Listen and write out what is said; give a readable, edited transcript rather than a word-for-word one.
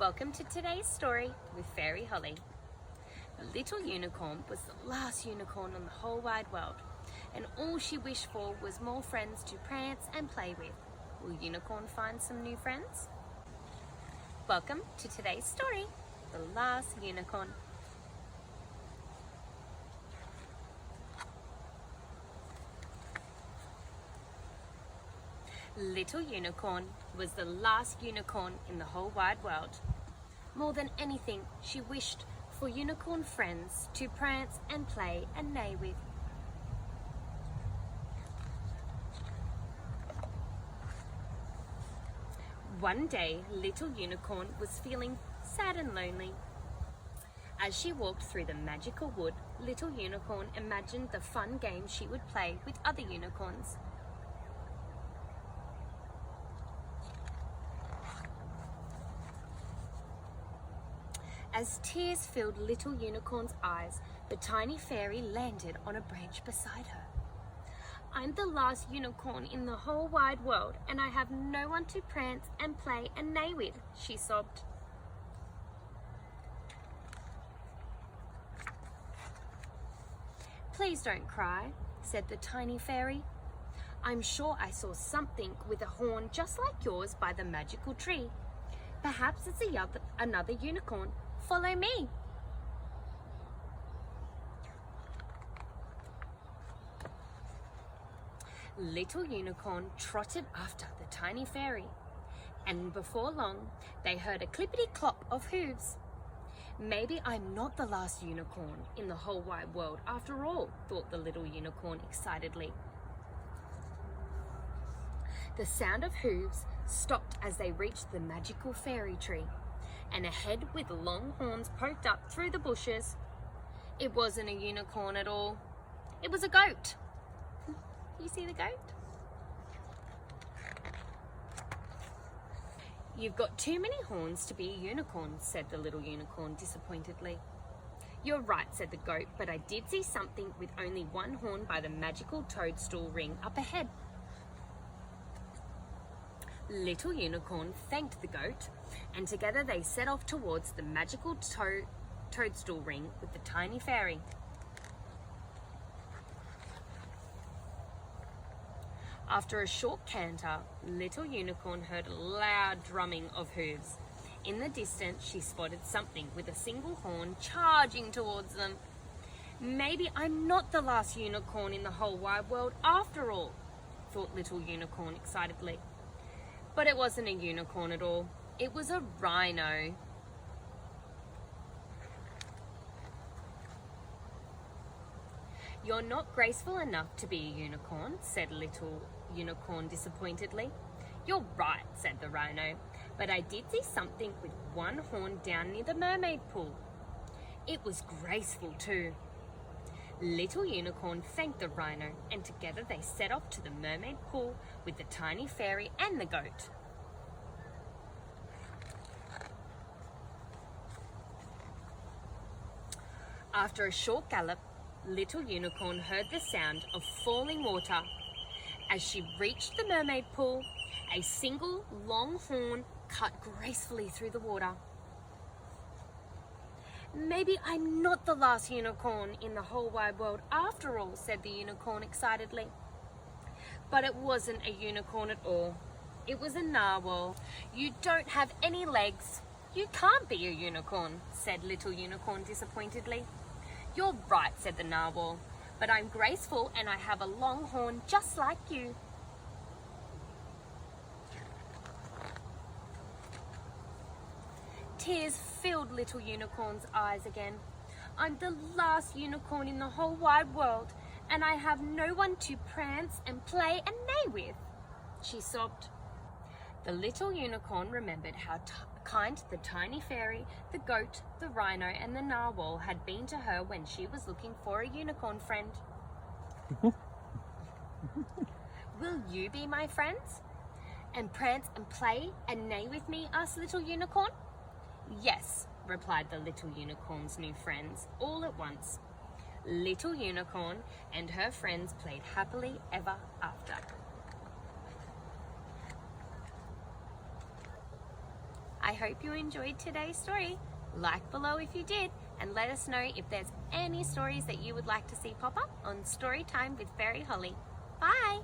Welcome to today's story with FairyHolly. The little unicorn was the last unicorn on the whole wide world, and all she wished for was more friends to prance and play with. Will Unicorn find some new friends? Welcome to today's story, The Last Unicorn. Little Unicorn was the last unicorn in the whole wide world. More than anything, she wished for unicorn friends to prance and play and neigh with. One day, Little Unicorn was feeling sad and lonely. As she walked through the magical wood, Little Unicorn imagined the fun games she would play with other unicorns. As tears filled Little Unicorn's eyes, the tiny fairy landed on a branch beside her. "I'm the last unicorn in the whole wide world, and I have no one to prance and play and neigh with," she sobbed. "Please don't cry," said the tiny fairy. "I'm sure I saw something with a horn just like yours by the magical tree. Perhaps it's another unicorn. Follow me." Little Unicorn trotted after the tiny fairy, and before long, they heard a clippity-clop of hooves. "Maybe I'm not the last unicorn in the whole wide world after all," thought the little unicorn excitedly. The sound of hooves stopped as they reached the magical fairy tree, and a head with long horns poked up through the bushes. It wasn't a unicorn at all. It was a goat. You see the goat? "You've got too many horns to be a unicorn," said the little unicorn disappointedly. "You're right," said the goat, "but I did see something with only one horn by the magical toadstool ring up ahead." Little Unicorn thanked the goat, and together they set off towards the magical toadstool ring with the tiny fairy. After a short canter, Little Unicorn heard a loud drumming of hooves. In the distance, she spotted something with a single horn charging towards them. "Maybe I'm not the last unicorn in the whole wide world after all," thought Little Unicorn excitedly. But it wasn't a unicorn at all. It was a rhino. "You're not graceful enough to be a unicorn," said Little Unicorn disappointedly. "You're right," said the rhino, "but I did see something with one horn down near the mermaid pool. It was graceful too." Little Unicorn thanked the rhino, and together they set off to the mermaid pool with the tiny fairy and the goat. After a short gallop, Little Unicorn heard the sound of falling water. As she reached the mermaid pool, a single long horn cut gracefully through the water. "Maybe I'm not the last unicorn in the whole wide world after all," said the unicorn excitedly. But it wasn't a unicorn at all. It was a narwhal. "You don't have any legs. You can't be a unicorn," said Little Unicorn disappointedly. "You're right," said the narwhal, "but I'm graceful and I have a long horn just like you." Tears filled Little Unicorn's eyes again. "I'm the last unicorn in the whole wide world, and I have no one to prance and play and neigh with," she sobbed. The little unicorn remembered how kind the tiny fairy, the goat, the rhino, and the narwhal had been to her when she was looking for a unicorn friend. "Will you be my friends and prance and play and neigh with me?" asked Little Unicorn. "Yes," replied the little unicorn's new friends all at once. Little Unicorn and her friends played happily ever after. I hope you enjoyed today's story. Like below if you did, and let us know if there's any stories that you would like to see pop up on Storytime with FairyHolly. Bye!